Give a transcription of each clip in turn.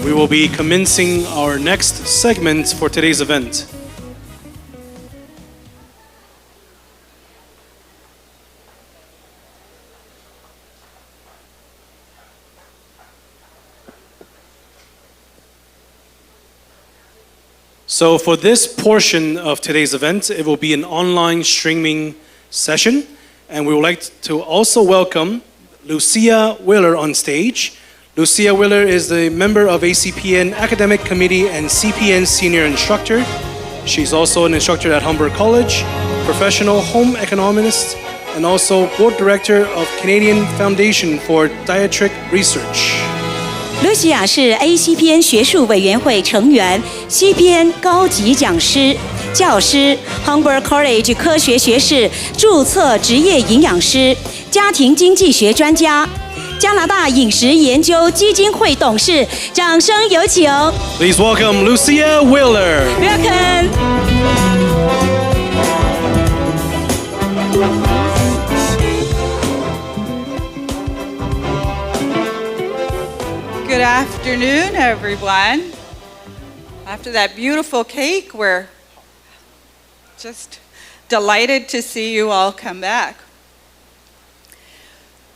We will be commencing our next segment for today's event. So for this portion of today's event, it will be an online streaming session, and we would like to also welcome Lucia Weiler on stage. Lucia Weiler is the member of ACPN Academic Committee and CPN Senior Instructor. She's also an instructor at Humber College, professional home economist, and also board director of Canadian Foundation for Dietetic Research. Lucia 是 ACPN 学术委员会成员、CPN 高级讲师、教师、Humber College 科学学士注册职业营养师、家庭经济学专家、加拿大饮食研究基金会董事。掌声有请 Please welcome Lucia Weiler. Welcome. Good afternoon, everyone. After that beautiful cake, we're just delighted to see you all come back.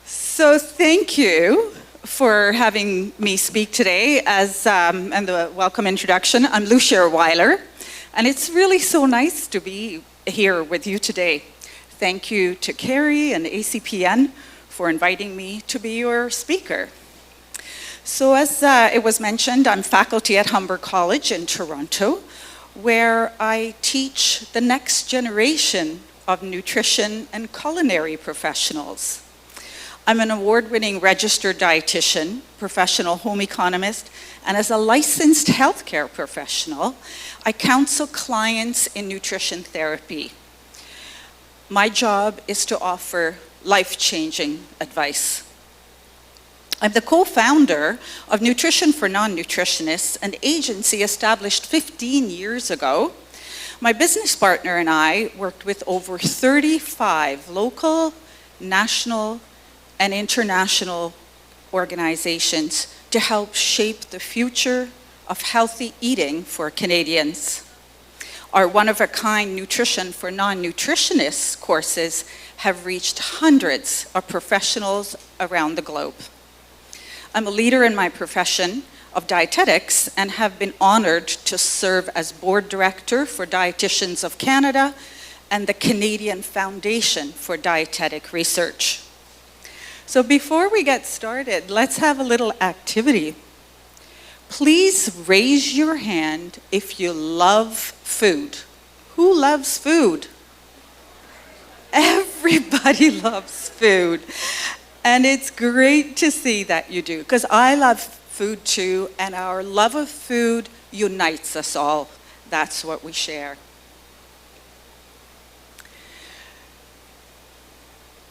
So thank you for having me speak today and the welcome introduction. I'm Lucia Weiler, and it's really so nice to be here with you today. Thank you to Carrie and ACPN for inviting me to be your speaker. So as it was mentioned, I'm faculty at Humber College in Toronto, where I teach the next generation of nutrition and culinary professionals. I'm an award-winning registered dietitian, professional home economist, and as a licensed healthcare professional, I counsel clients in nutrition therapy. My job is to offer life-changing advice. I'm the co-founder of Nutrition for Non-Nutritionists, an agency established 15 years ago. My business partner and I worked with over 35 local, national, and international organizations to help shape the future of healthy eating for Canadians. Our one-of-a-kind Nutrition for Non-Nutritionists courses have reached hundreds of professionals around the globe. I'm a leader in my profession of dietetics and have been honored to serve as board director for Dietitians of Canada and the Canadian Foundation for Dietetic Research. So before we get started, let's have a little activity. Please raise your hand if you love food. Who loves food? Everybody loves food. And it's great to see that you do, because I love food too, and our love of food unites us all. That's what we share.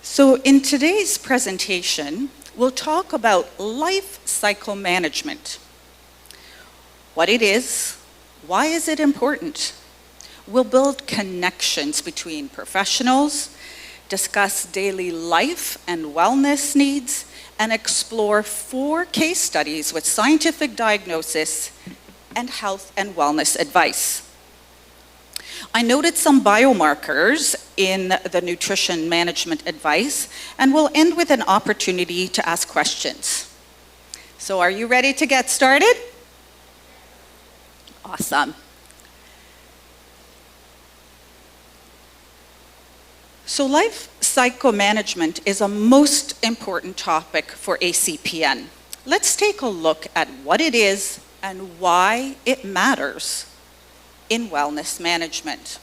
So in today's presentation, we'll talk about life cycle management. What it is, why is it important? We'll build connections between professionals, discuss daily life and wellness needs, and explore 4 case studies with scientific diagnosis and health and wellness advice. I noted some biomarkers in the nutrition management advice, and we'll end with an opportunity to ask questions. So are you ready to get started? Awesome. So life cycle management is a most important topic for ACPN. Let's take a look at what it is and why it matters in wellness management.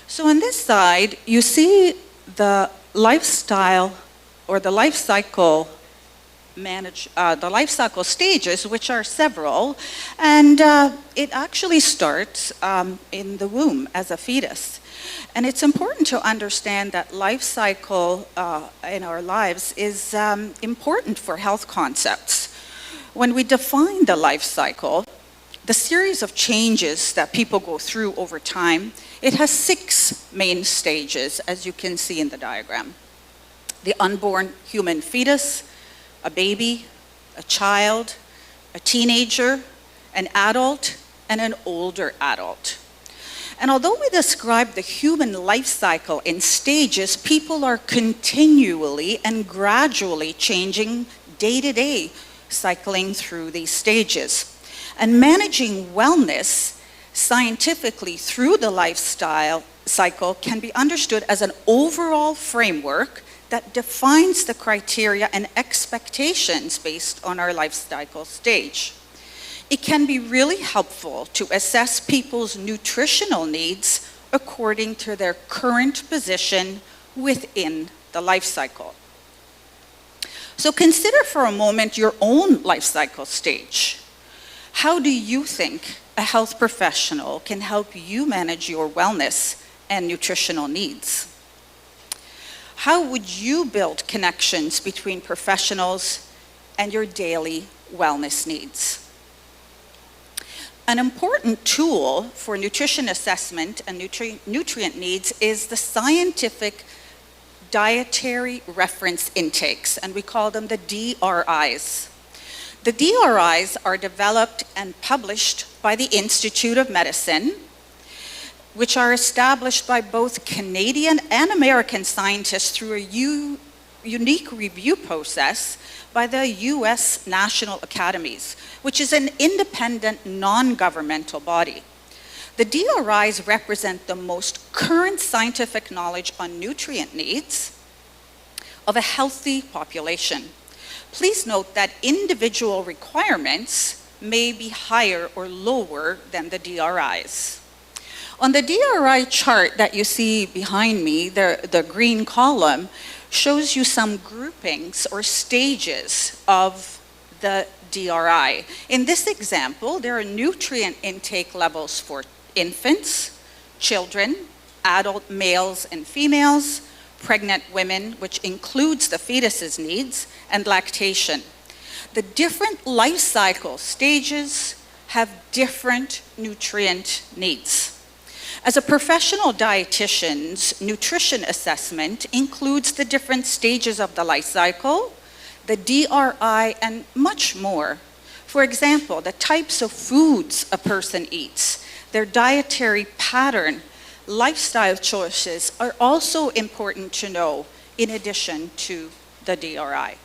So on this side, you see the lifestyle or the life cycle stages, which are several, and it actually starts in the womb as a fetus. And it's important to understand that life cycle in our lives is important for health concepts. When we define the life cycle, the series of changes that people go through over time, it has 6 main stages, as you can see in the diagram. The unborn human fetus, a baby, a child, a teenager, an adult, and an older adult. And although we describe the human life cycle in stages, people are continually and gradually changing day to day, cycling through these stages. And managing wellness scientifically through the lifestyle cycle can be understood as an overall framework that defines the criteria and expectations based on our life cycle stage. It can be really helpful to assess people's nutritional needs according to their current position within the life cycle. So consider for a moment your own life cycle stage. How do you think a health professional can help you manage your wellness and nutritional needs? How would you build connections between professionals and your daily wellness needs? An important tool for nutrition assessment and nutrient needs is the scientific dietary reference intakes, and we call them the DRIs. The DRIs are developed and published by the Institute of Medicine, which are established by both Canadian and American scientists through a unique review process by the US National Academies, which is an independent, non-governmental body. The DRIs represent the most current scientific knowledge on nutrient needs of a healthy population. Please note that individual requirements may be higher or lower than the DRIs. On the DRI chart that you see behind me, the green column shows you some groupings or stages of the DRI. In this example, there are nutrient intake levels for infants, children, adult males and females, pregnant women, which includes the fetus's needs, and lactation. The different life cycle stages have different nutrient needs. As a professional dietitian's nutrition assessment includes the different stages of the life cycle, the DRI, and much more. For example, the types of foods a person eats, their dietary pattern, lifestyle choices are also important to know in addition to the DRI.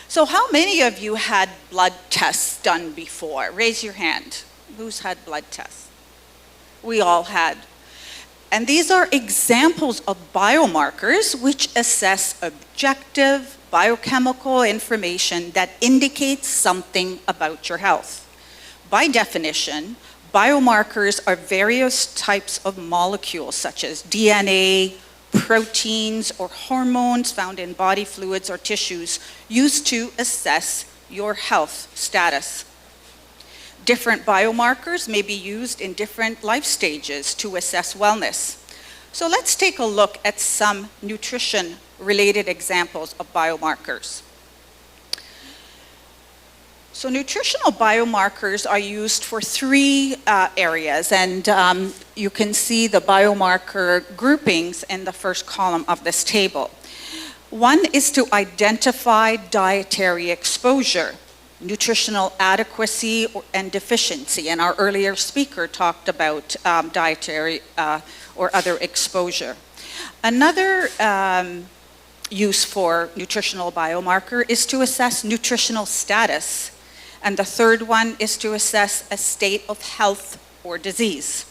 So how many of you had blood tests done before? Raise your hand. Who's had blood tests? We all had. And these are examples of biomarkers which assess objective biochemical information that indicates something about your health. By definition, biomarkers are various types of molecules such as DNA, proteins, or hormones found in body fluids or tissues used to assess your health status. Different biomarkers may be used in different life stages to assess wellness. So let's take a look at some nutrition-related examples of biomarkers. So nutritional biomarkers are used for three areas, and you can see the biomarker groupings in the first column of this table. One is to identify dietary exposure, nutritional adequacy and deficiency, and our earlier speaker talked about dietary or other exposure. Another use for nutritional biomarker is to assess nutritional status, and the third one is to assess a state of health or disease.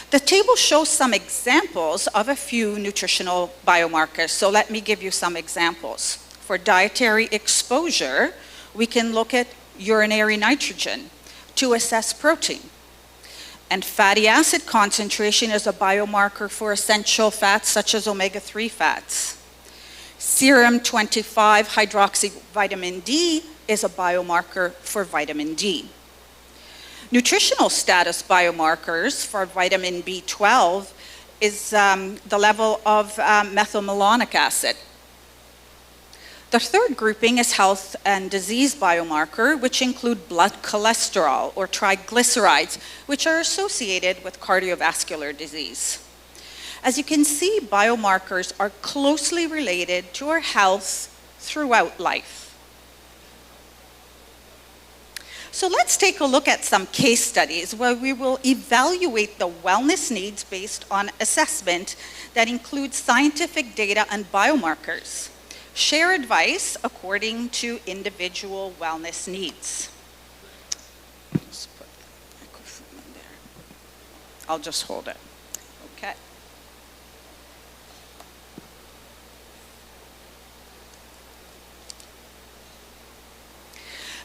The table shows some examples of a few nutritional biomarkers, so let me give you some examples. For dietary exposure, we can look at urinary nitrogen to assess protein. And fatty acid concentration is a biomarker for essential fats such as omega-3 fats. Serum 25-hydroxyvitamin D is a biomarker for vitamin D. Nutritional status biomarkers for vitamin B12 is the level of methylmalonic acid. The third grouping is health and disease biomarker, which include blood cholesterol or triglycerides, which are associated with cardiovascular disease. As you can see, biomarkers are closely related to our health throughout life. So let's take a look at some case studies where we will evaluate the wellness needs based on assessment that includes scientific data and biomarkers. Share advice according to individual wellness needs. Let's put the microphone in there. I'll just hold it. Okay.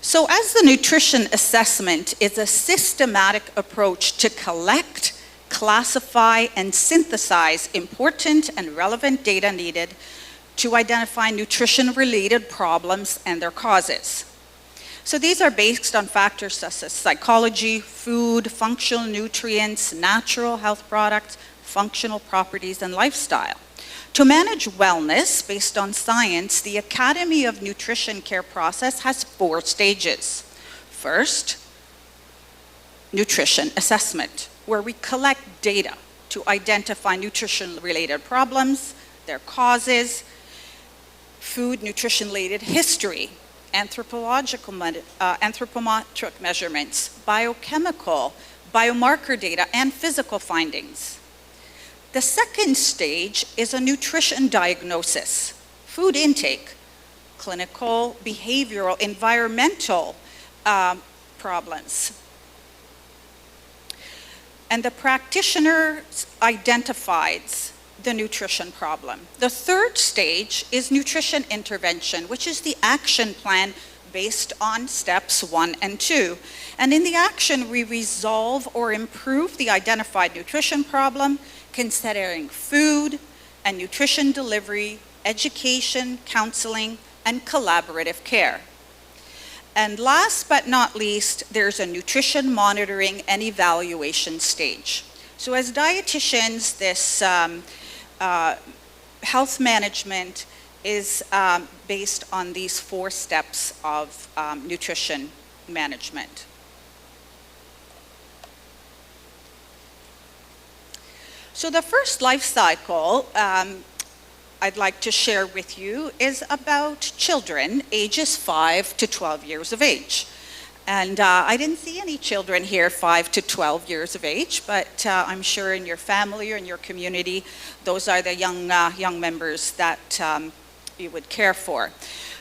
So as the nutrition assessment is a systematic approach to collect, classify, and synthesize important and relevant data needed to identify nutrition-related problems and their causes. So these are based on factors such as psychology, food, functional nutrients, natural health products, functional properties, and lifestyle. To manage wellness based on science, the Academy of Nutrition Care process has 4 stages. First, nutrition assessment, where we collect data to identify nutrition-related problems, their causes, food nutrition-related history, anthropometric measurements, biochemical, biomarker data, and physical findings. The second stage is a nutrition diagnosis, food intake, clinical, behavioral, environmental problems. And the practitioner identifies the nutrition problem. The third stage is nutrition intervention, which is the action plan based on steps 1 and 2. And in the action, we resolve or improve the identified nutrition problem, considering food and nutrition delivery, education, counseling, and collaborative care. And last but not least, there's a nutrition monitoring and evaluation stage. So as dietitians, this health management is based on these 4 steps of nutrition management. So the first life cycle I'd like to share with you is about children ages 5 to 12 years of age. And I didn't see any children here 5 to 12 years of age, but I'm sure in your family or in your community, those are the young members that you would care for.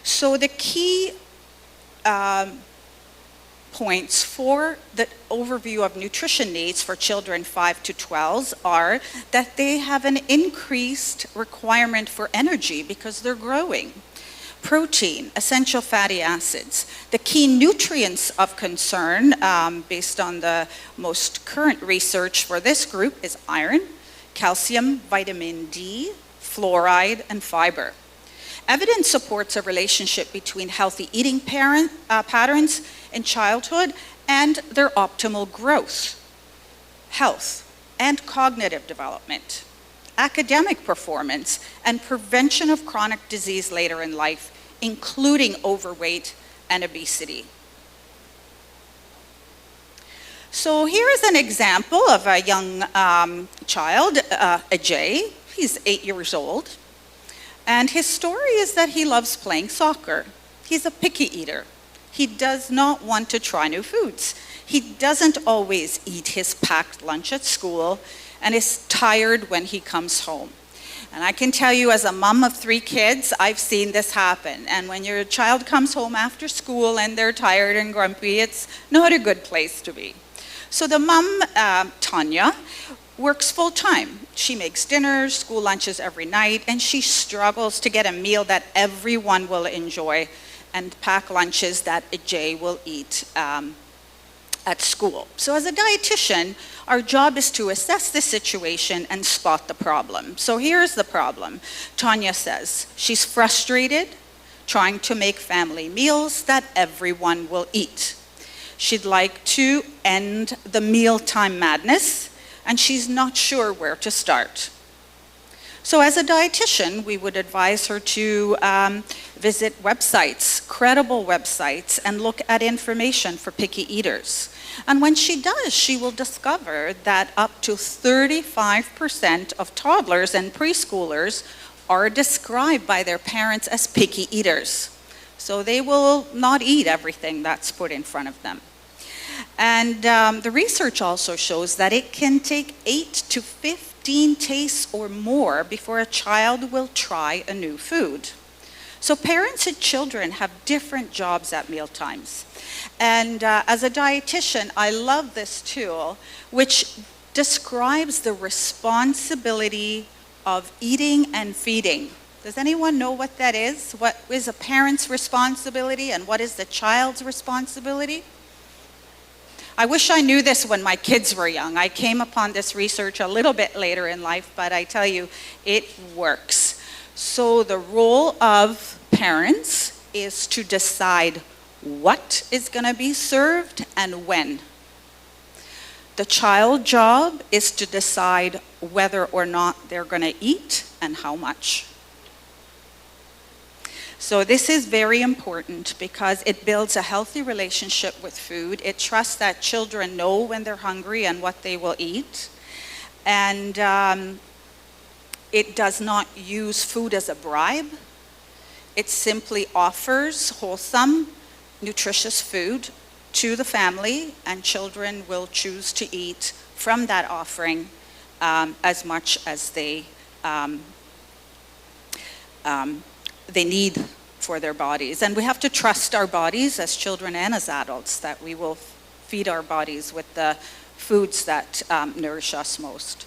So the key points for the overview of nutrition needs for children 5 to 12 are that they have an increased requirement for energy because they're growing. Protein, essential fatty acids. The key nutrients of concern, based on the most current research for this group, is iron, calcium, vitamin D, fluoride, and fiber. Evidence supports a relationship between healthy eating patterns in childhood and their optimal growth, health, and cognitive development, academic performance, and prevention of chronic disease later in life, including overweight and obesity. So here is an example of a young child, Ajay. He's 8 years old. And his story is that he loves playing soccer. He's a picky eater. He does not want to try new foods. He doesn't always eat his packed lunch at school and is tired when he comes home. And I can tell you, as a mom of 3 kids, I've seen this happen. And when your child comes home after school and they're tired and grumpy, it's not a good place to be. So the mom, Tanya, works full-time. She makes dinners, school lunches every night, and she struggles to get a meal that everyone will enjoy and pack lunches that Ajay will eat at school. So as a dietitian, our job is to assess the situation and spot the problem. So here's the problem. Tanya says she's frustrated trying to make family meals that everyone will eat. She'd like to end the mealtime madness, and she's not sure where to start. So as a dietitian, we would advise her to visit websites, credible websites, and look at information for picky eaters. And when she does, she will discover that up to 35% of toddlers and preschoolers are described by their parents as picky eaters. So they will not eat everything that's put in front of them. And the research also shows that it can take 8 to 15 tastes or more before a child will try a new food. So parents and children have different jobs at mealtimes. And as a dietitian, I love this tool, which describes the responsibility of eating and feeding. Does anyone know what that is? What is a parent's responsibility and what is the child's responsibility? I wish I knew this when my kids were young. I came upon this research a little bit later in life, but I tell you, it works. So the role of parents is to decide what is going to be served and when. The child job is to decide whether or not they're going to eat and how much. So this is very important because it builds a healthy relationship with food. It trusts that children know when they're hungry and what they will eat. And it does not use food as a bribe. It simply offers wholesome, nutritious food to the family, and children will choose to eat from that offering as much as they need for their bodies. And we have to trust our bodies as children and as adults that we will feed our bodies with the foods that nourish us most.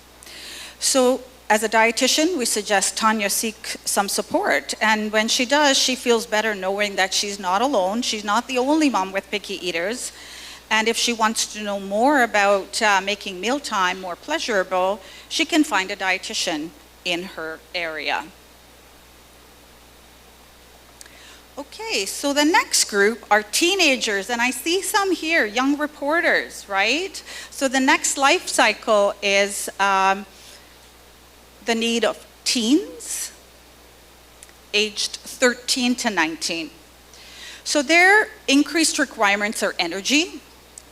So as a dietitian, we suggest Tanya seek some support. And when she does, she feels better knowing that she's not alone. She's not the only mom with picky eaters. And if she wants to know more about making mealtime more pleasurable, she can find a dietitian in her area. Okay, so the next group are teenagers, and I see some here, young reporters, right? So the next life cycle is the need of teens, aged 13 to 19. So their increased requirements are energy,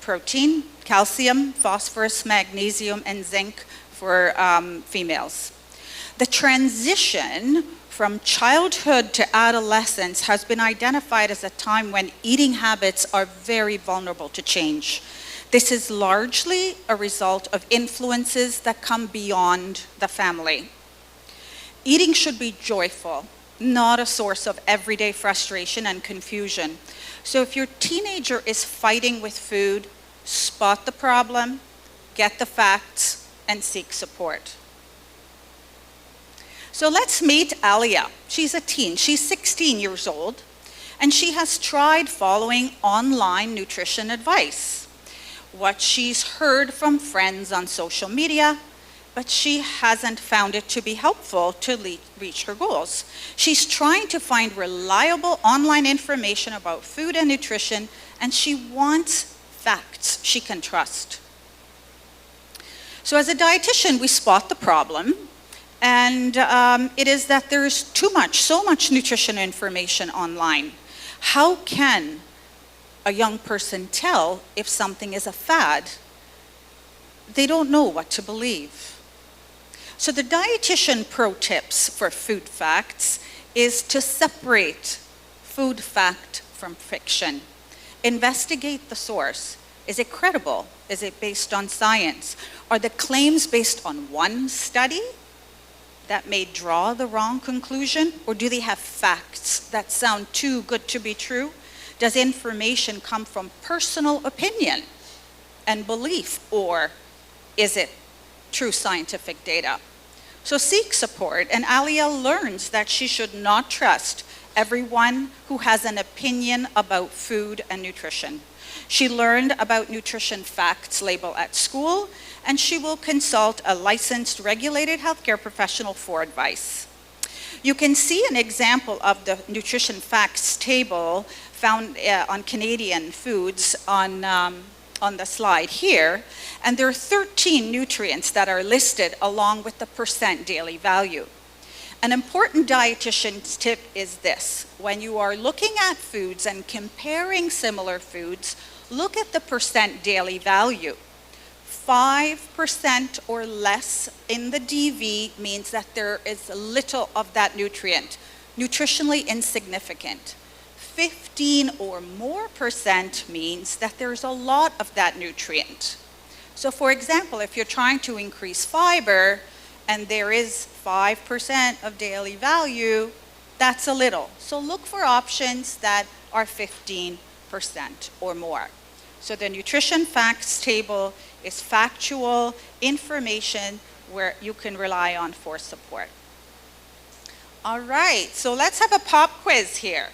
protein, calcium, phosphorus, magnesium, and zinc for females. The transition from childhood to adolescence has been identified as a time when eating habits are very vulnerable to change. This is largely a result of influences that come beyond the family. Eating should be joyful, not a source of everyday frustration and confusion. So if your teenager is fighting with food, spot the problem, get the facts, and seek support. So let's meet Alia. She's a teen. She's 16 years old, and she has tried following online nutrition advice. What she's heard from friends on social media, but she hasn't found it to be helpful to reach her goals. She's trying to find reliable online information about food and nutrition, and she wants facts she can trust. So as a dietitian, we spot the problem, and it is that there's so much nutrition information online. How can a young person tell if something is a fad? They don't know what to believe. So the dietitian pro tips for food facts is to separate food fact from fiction. Investigate the source. Is it credible? Is it based on science? Are the claims based on one study that may draw the wrong conclusion? Or do they have facts that sound too good to be true? Does information come from personal opinion and belief, or is it true scientific data? So seek support, and Alia learns that she should not trust everyone who has an opinion about food and nutrition. She learned about nutrition facts label at school, and she will consult a licensed regulated healthcare professional for advice. You can see an example of the nutrition facts table found on Canadian foods on the slide here, and there are 13 nutrients that are listed along with the percent daily value. An important dietitian's tip is this: when you are looking at foods and comparing similar foods, look at the percent daily value. 5% or less in the DV means that there is little of that nutrient, nutritionally insignificant. 15 or more % means that there's a lot of that nutrient. So for example, if you're trying to increase fiber and there is 5% of daily value, that's a little. So look for options that are 15% or more. So the nutrition facts table is factual information where you can rely on for support. All right, so let's have a pop quiz here.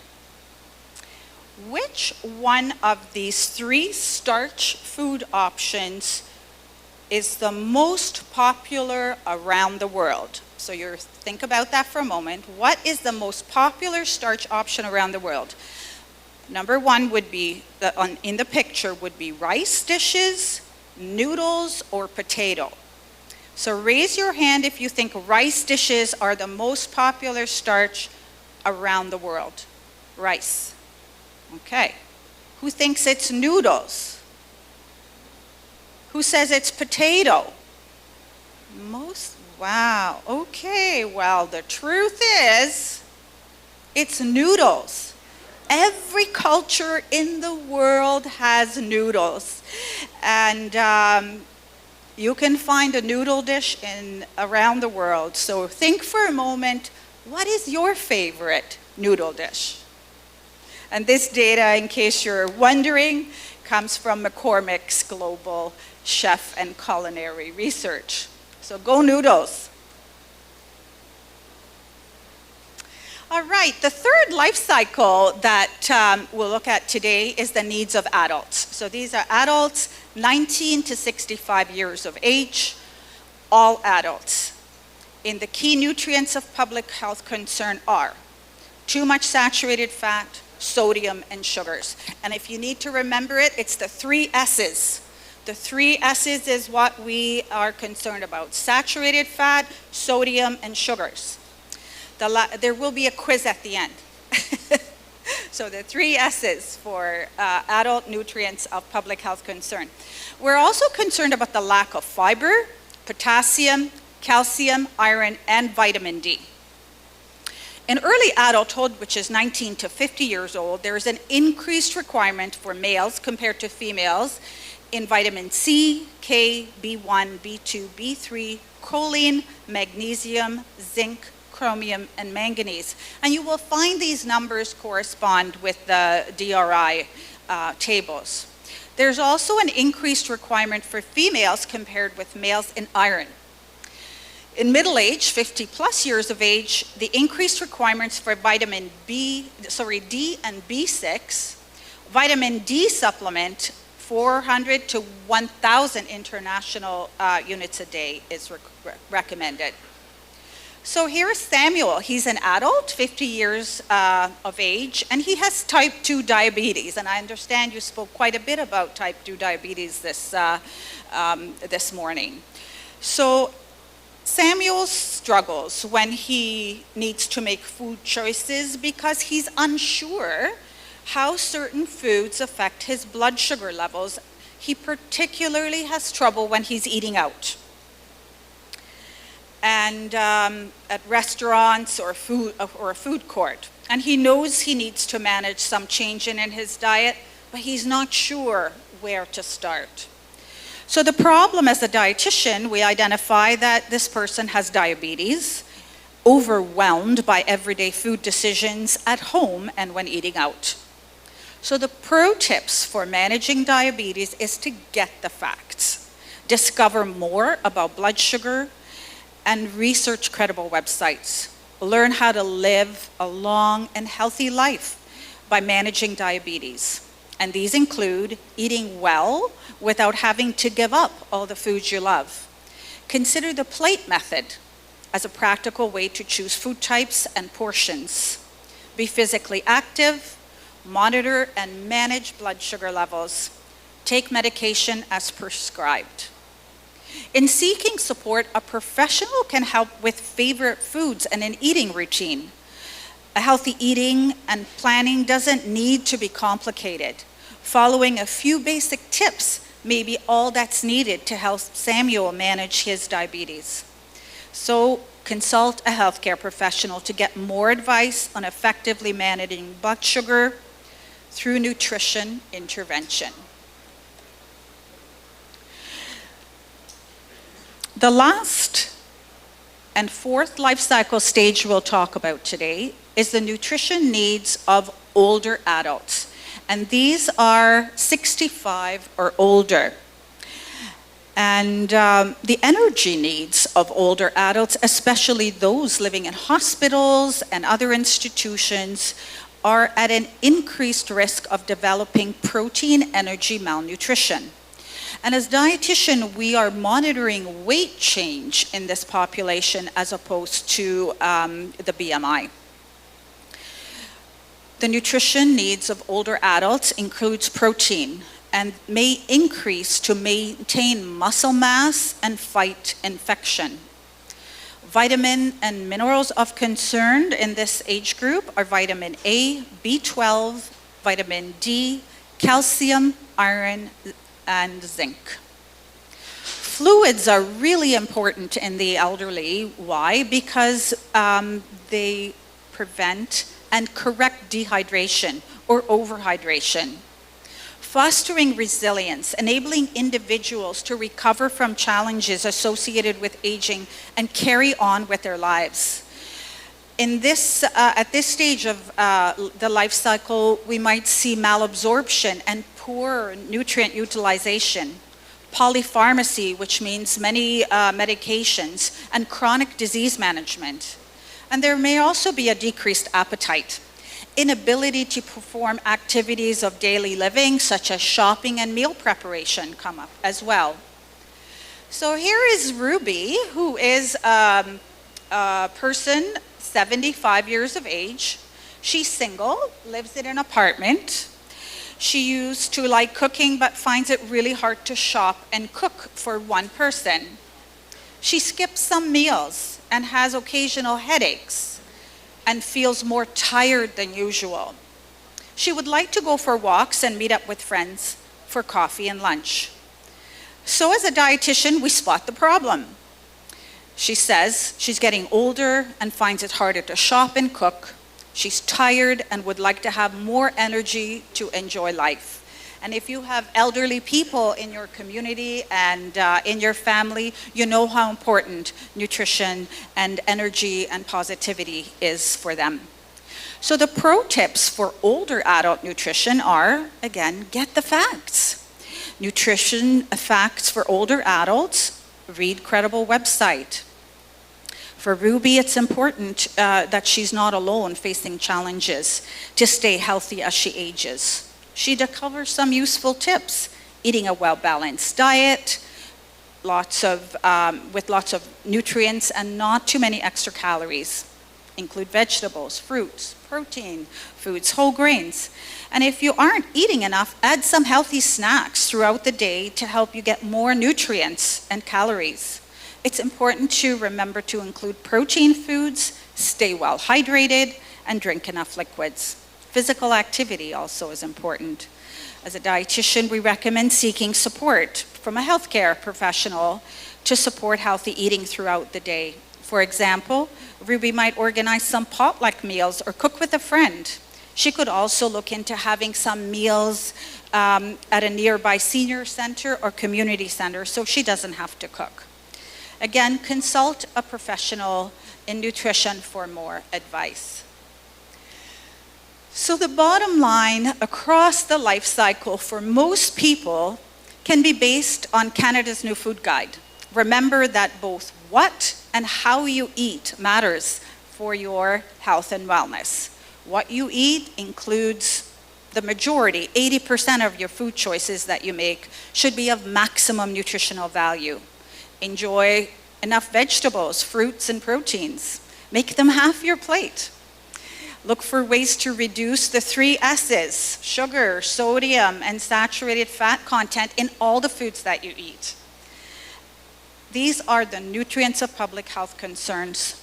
Which one of these 3 starch food options is the most popular around the world? So you think about that for a moment. What is the most popular starch option around the world? Number 1 would be, in the picture, would be rice dishes, noodles, or potato. So raise your hand if you think rice dishes are the most popular starch around the world. Rice. Okay. Who thinks it's noodles? Who says it's potato? Wow. Okay, well, the truth is, it's noodles. Every culture in the world has noodles. And you can find a noodle dish around the world. So think for a moment, what is your favorite noodle dish? And this data, in case you're wondering, comes from McCormick's Global Chef and Culinary Research. So go noodles. All right, the third life cycle that we'll look at today is the needs of adults. So these are adults 19 to 65 years of age, all adults. And the key nutrients of public health concern are too much saturated fat, sodium, and sugars. And if you need to remember it, it's the 3 S's. The 3 S's is what we are concerned about: saturated fat, sodium, and sugars. There will be a quiz at the end. So the 3 S's for adult nutrients of public health concern. We're also concerned about the lack of fiber, potassium, calcium, iron, and vitamin D. In early adulthood, which is 19 to 50 years old, there is an increased requirement for males compared to females in vitamin C, K, B1, B2, B3, choline, magnesium, zinc, chromium, and manganese. And you will find these numbers correspond with the DRI tables. There's also an increased requirement for females compared with males in iron. In middle age, 50 plus years of age, the increased requirements for vitamin D and B6, vitamin D supplement, 400 to 1,000 international units a day is recommended. So here's Samuel. He's an adult, 50 years of age, and he has type 2 diabetes. And I understand you spoke quite a bit about type 2 diabetes this morning. So Samuel struggles when he needs to make food choices because he's unsure how certain foods affect his blood sugar levels. He particularly has trouble when he's eating out. And at restaurants or a food court. And he knows he needs to manage some change in his diet, but he's not sure where to start. So the problem, as a dietitian, we identify that this person has diabetes, overwhelmed by everyday food decisions at home and when eating out. So the pro tips for managing diabetes is to get the facts, discover more about blood sugar, and research credible websites. Learn how to live a long and healthy life by managing diabetes. And these include eating well without having to give up all the foods you love. Consider the plate method as a practical way to choose food types and portions. Be physically active, monitor and manage blood sugar levels. Take medication as prescribed. In seeking support, a professional can help with favorite foods and an eating routine. A healthy eating and planning doesn't need to be complicated. Following a few basic tips may be all that's needed to help Samuel manage his diabetes. So consult a healthcare professional to get more advice on effectively managing blood sugar through nutrition intervention. The last and fourth life cycle stage we'll talk about today is the nutrition needs of older adults. And these are 65 or older. And the energy needs of older adults, especially those living in hospitals and other institutions, are at an increased risk of developing protein energy malnutrition. And as dietitian, we are monitoring weight change in this population as opposed to the BMI. The nutrition needs of older adults includes protein and may increase to maintain muscle mass and fight infection. Vitamin and minerals of concern in this age group are vitamin A, B12, vitamin D, calcium, iron, and zinc. Fluids are really important in the elderly. Why? Because they prevent and correct dehydration or overhydration. Fostering resilience, enabling individuals to recover from challenges associated with aging and carry on with their lives. In this, at this stage of the life cycle, we might see malabsorption and poor nutrient utilization, polypharmacy, which means many medications, and chronic disease management. And there may also be a decreased appetite, inability to perform activities of daily living, such as shopping and meal preparation, come up as well. So here is Ruby, who is a person 75 years of age. She's single, lives in an apartment. She used to like cooking, but finds it really hard to shop and cook for one person. She skips some meals and has occasional headaches and feels more tired than usual. She would like to go for walks and meet up with friends for coffee and lunch. So as a dietitian, we spot the problem. She says she's getting older and finds it harder to shop and cook. She's tired and would like to have more energy to enjoy life. And if you have elderly people in your community and in your family, you know how important nutrition and energy and positivity is for them. So the pro tips for older adult nutrition are, again, get the facts. Nutrition facts for older adults, read credible website. For Ruby, it's important that she's not alone facing challenges to stay healthy as she ages. She covers some useful tips: eating a well-balanced diet, with lots of nutrients and not too many extra calories. Include vegetables, fruits, protein, foods, whole grains. And if you aren't eating enough, add some healthy snacks throughout the day to help you get more nutrients and calories. It's important to remember to include protein foods, stay well hydrated, and drink enough liquids. Physical activity also is important. As a dietitian, we recommend seeking support from a healthcare professional to support healthy eating throughout the day. For example, Ruby might organize some potluck meals or cook with a friend. She could also look into having some meals at a nearby senior center or community center so she doesn't have to cook. Again, consult a professional in nutrition for more advice. So the bottom line across the life cycle for most people can be based on Canada's New Food Guide. Remember that both what and how you eat matters for your health and wellness. What you eat includes the majority, 80% of your food choices that you make should be of maximum nutritional value. Enjoy enough vegetables, fruits, and proteins. Make them half your plate. Look for ways to reduce the 3 S's, sugar, sodium, and saturated fat content in all the foods that you eat. These are the nutrients of public health concerns,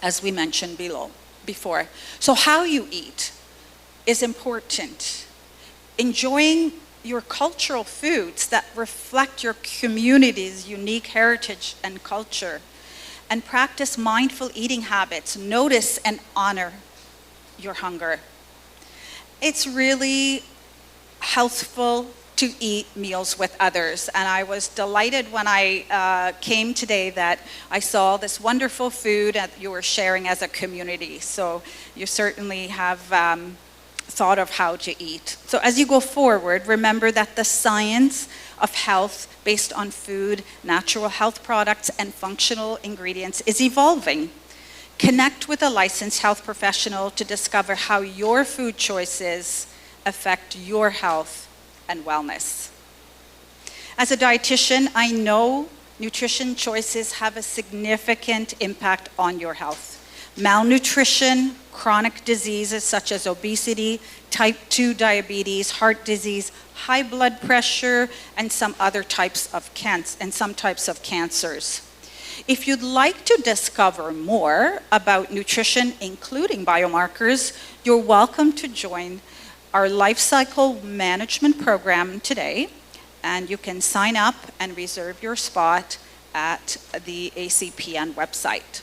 as we mentioned before. So how you eat is important. Enjoying your cultural foods that reflect your community's unique heritage and culture, and practice mindful eating habits. Notice and honor your hunger. it's really healthful to eat meals with others. And I was delighted when I came today that I saw this wonderful food that you were sharing as a community. So you certainly have thought of how to eat. So as you go forward, remember that the science of health based on food, natural health products, and functional ingredients is evolving. Connect with a licensed health professional to discover how your food choices affect your health and wellness. As a dietitian, I know nutrition choices have a significant impact on your health. Malnutrition, chronic diseases such as obesity, type 2 diabetes, heart disease, high blood pressure, and some types of cancers. If you'd like to discover more about nutrition, including biomarkers, you're welcome to join our life cycle management program today, and you can sign up and reserve your spot at the ACPN website.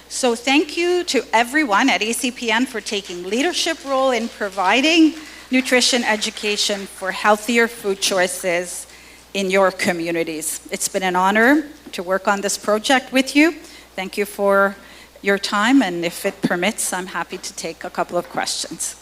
So thank you to everyone at ACPN for taking leadership role in providing nutrition education for healthier food choices in your communities. It's been an honor to work on this project with you. Thank you for your time, and if it permits, I'm happy to take a couple of questions.